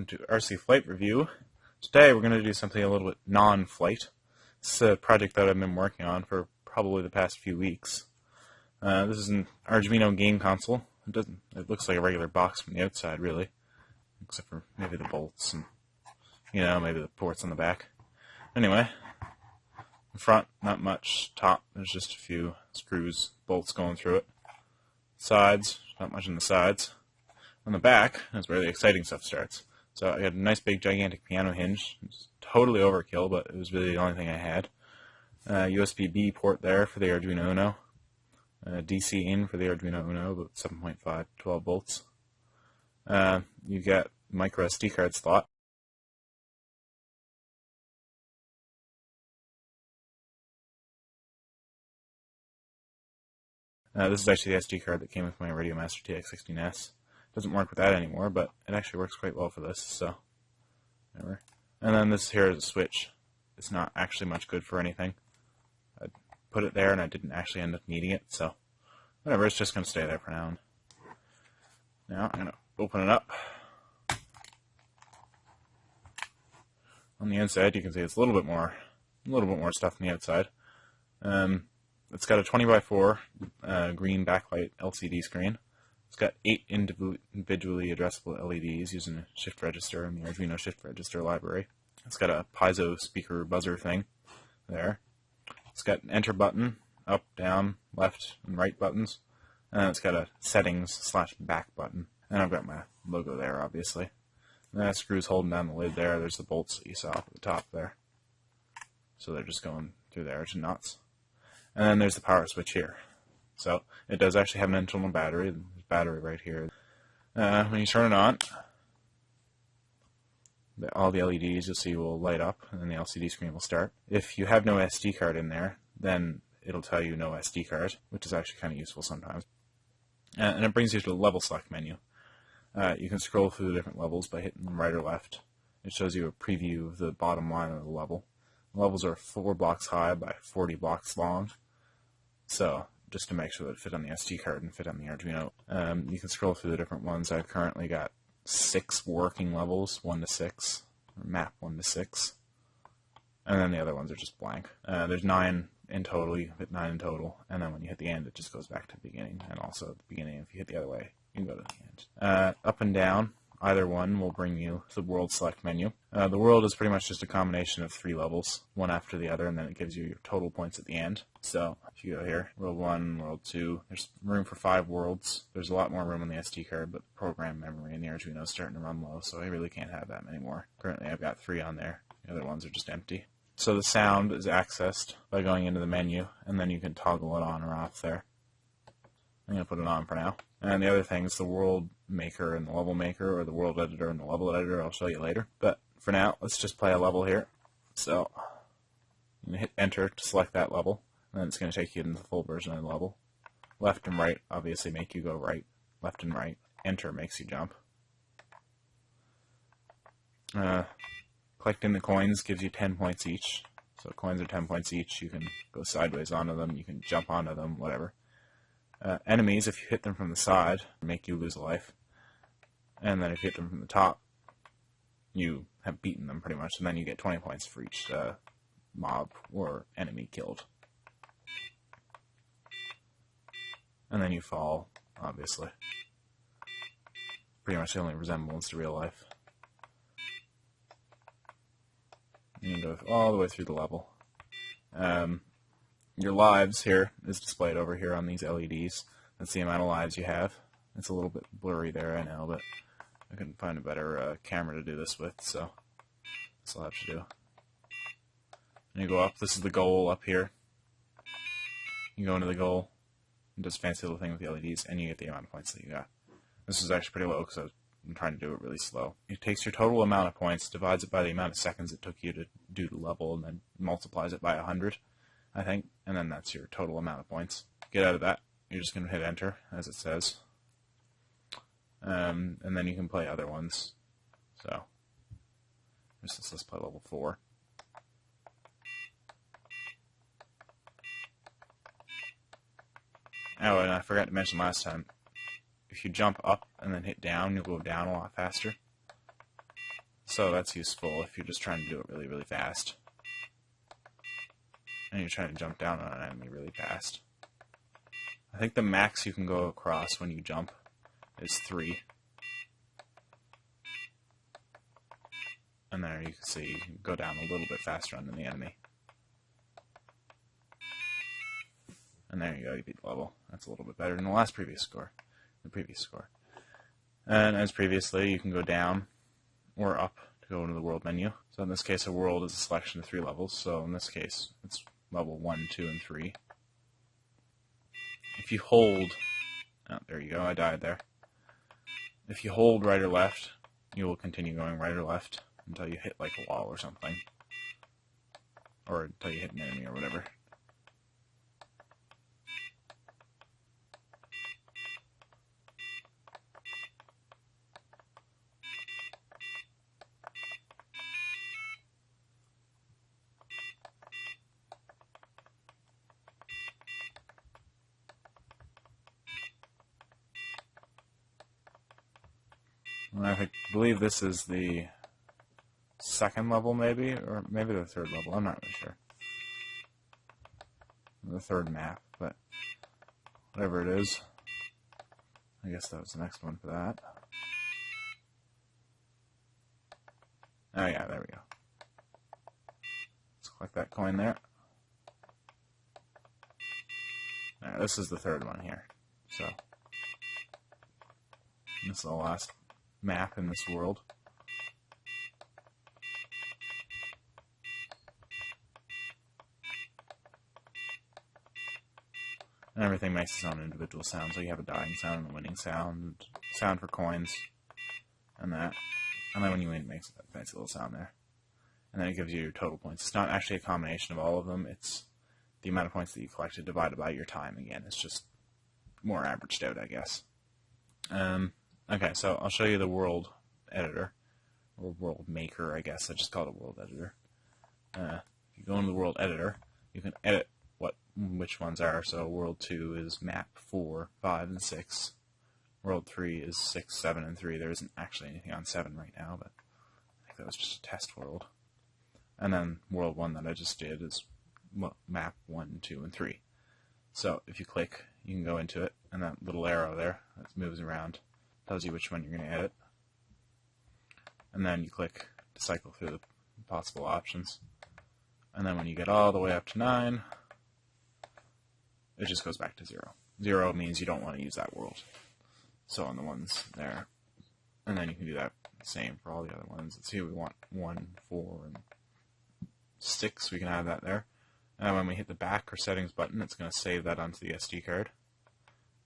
welcome to RC Flight Review. Today we're going to do something a little bit non-flight. This is a project that I've been working on for probably the past few weeks. This is an Arduino game console. It looks like a regular box from the outside, really, except for maybe the bolts and, maybe the ports on the back. Anyway, in front, not much. Top, there's just a few screws, bolts going through it. Sides, not much in the sides. On the back is where the exciting stuff starts. So I had a nice big gigantic piano hinge. It was totally overkill, but it was really the only thing I had. USB-B port there for the Arduino Uno. DC in for the Arduino Uno, about 7.5, 12 volts. You've got micro SD card slot. This is actually the SD card that came with my Radiomaster TX16S. Doesn't work with that anymore, but it actually works quite well for this, so whatever. And then this here is a switch. It's not actually much good for anything. I put it there and I didn't actually end up needing it, so whatever, it's just going to stay there for now. Now I'm going to open it up. On the inside you can see it's a little bit more stuff on the outside. It's got a 20x4 green backlight LCD screen. It's got 8 individually addressable LEDs using a shift register in the Arduino shift register library. It's got a piezo speaker buzzer thing there. It's got an enter button, up, down, left, and right buttons. And it's got a settings/back button. And I've got my logo there, obviously. And that screw's holding down the lid there. There's the bolts that you saw up at the top there. So they're just going through there to nuts. And then there's the power switch here. So it does actually have an internal battery. There's a battery right here. When you turn it on, all the LEDs you'll see will light up, and then the LCD screen will start. If you have no SD card in there, then it'll tell you no SD card, which is actually kind of useful sometimes. And it brings you to the level select menu. You can scroll through the different levels by hitting them right or left. It shows you a preview of the bottom line of the level. The levels are 4 blocks high by 40 blocks long. So just to make sure that it fit on the SD card and fit on the Arduino. You can scroll through the different ones. I've currently got 6 working levels, 1 to 6, or map 1 to 6. And then the other ones are just blank. There's 9 in total. You can fit 9 in total. And then when you hit the end, it just goes back to the beginning. And also at the beginning, if you hit the other way, you can go to the end. Up and down, either one will bring you to the world select menu. The world is pretty much just a combination of 3 levels, one after the other, and then it gives you your total points at the end. So if you go here, world 1, world 2, there's room for 5 worlds. There's a lot more room on the SD card, but the program memory in the Arduino is starting to run low, so I really can't have that many more. Currently I've got 3 on there. The other ones are just empty. So the sound is accessed by going into the menu, and then you can toggle it on or off there. I'm going to put it on for now. And the other thing is the world maker and the level maker, or the world editor and the level editor. I'll show you later. But for now, let's just play a level here. So I'm going to hit enter to select that level, and then it's going to take you into the full version of the level. Left and right obviously make you go right. Left and right. Enter makes you jump. Collecting the coins gives you 10 points each. So coins are 10 points each. You can go sideways onto them. You can jump onto them, whatever. Enemies, if you hit them from the side, make you lose a life. And then if you hit them from the top, you have beaten them pretty much, and then you get 20 points for each mob or enemy killed. And then you fall, obviously. Pretty much the only resemblance to real life. You can go all the way through the level. Your lives here is displayed over here on these LEDs. That's the amount of lives you have. It's a little bit blurry there, I know, but I couldn't find a better camera to do this with, so this will have to do. And you go up. This is the goal up here. You go into the goal. It does a fancy little thing with the LEDs, and you get the amount of points that you got. This is actually pretty low because I'm trying to do it really slow. It takes your total amount of points, divides it by the amount of seconds it took you to do the level, and then multiplies it by 100. I think, and then that's your total amount of points. Get out of that. You're just going to hit enter, as it says. And then you can play other ones. So, let's play level 4. Oh, and I forgot to mention last time, if you jump up and then hit down, you'll go down a lot faster. So that's useful if you're just trying to do it really, really fast. And you're trying to jump down on an enemy really fast. I think the max you can go across when you jump is 3. And there you can see you can go down a little bit faster on the enemy. And there you go, you beat the level. That's a little bit better than the previous score. And as previously, you can go down or up to go into the world menu. So in this case, a world is a selection of 3 levels. So in this case, it's level 1, 2, and 3. If you hold... Oh, there you go, I died there. If you hold right or left, you will continue going right or left until you hit like a wall or something. Or until you hit an enemy or whatever. I believe this is the 2nd level, maybe, or maybe the 3rd level. I'm not really sure. The 3rd map, but whatever it is. I guess that was the next one for that. Oh yeah, there we go. Let's collect that coin there. Alright, this is the 3rd one here. So, this is the last map in this world. And everything makes its own individual sound. So you have a dying sound and a winning sound, sound for coins, and that. And then when you win, it makes a fancy little sound there. And then it gives you your total points. It's not actually a combination of all of them. It's the amount of points that you collected divided by your time again. It's just more averaged out, I guess. Okay, so I'll show you the world editor, or world maker, I guess. I just call it a world editor. If you go into the world editor, you can edit which ones are. So world 2 is map 4, 5, and 6. World 3 is 6, 7, and 3. There isn't actually anything on 7 right now, but I think that was just a test world. And then world 1 that I just did is map 1, 2, and 3. So if you click, you can go into it, and that little arrow there that moves around tells you which one you're going to edit. And then you click to cycle through the possible options. And then when you get all the way up to 9, it just goes back to 0. 0 means you don't want to use that world. So on the ones there. And then you can do that same for all the other ones. Let's see, we want 1, 4, and 6. We can add that there. And when we hit the back or settings button, it's going to save that onto the SD card.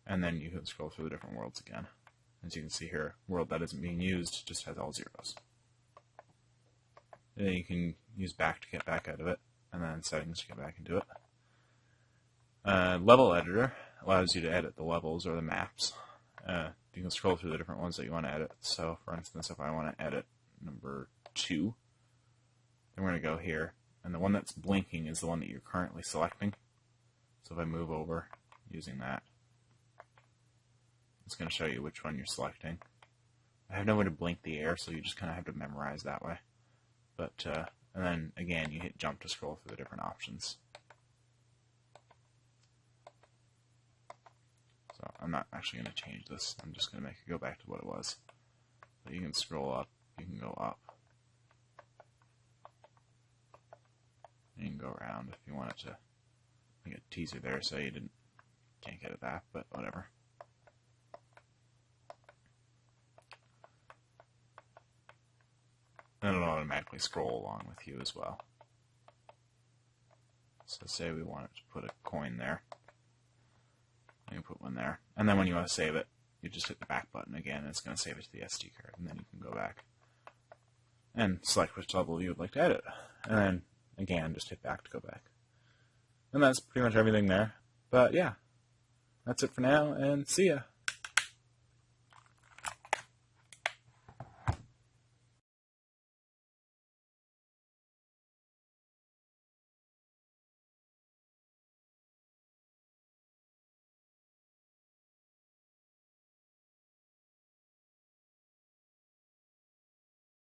And then you can scroll through the different worlds again. As you can see here, world that isn't being used just has all 0s. And then you can use back to get back out of it, and then settings to get back into it. Level editor allows you to edit the levels or the maps. You can scroll through the different ones that you want to edit. So, for instance, if I want to edit number 2, then we're going to go here, and the one that's blinking is the one that you're currently selecting. So if I move over using that, it's going to show you which one you're selecting. I have no way to blink the air, so you just kind of have to memorize that way. But, and then, again, you hit jump to scroll through the different options. So I'm not actually going to change this. I'm just going to make it go back to what it was. So you can scroll up, you can go up. And you can go around if you wanted to make a teaser there so you can't get at that, but whatever. And it'll automatically scroll along with you as well. So say we wanted to put a coin there. You can put one there. And then when you want to save it, you just hit the back button again, and it's going to save it to the SD card. And then you can go back and select which level you would like to edit. And then, again, just hit back to go back. And that's pretty much everything there. But yeah, that's it for now, and see ya!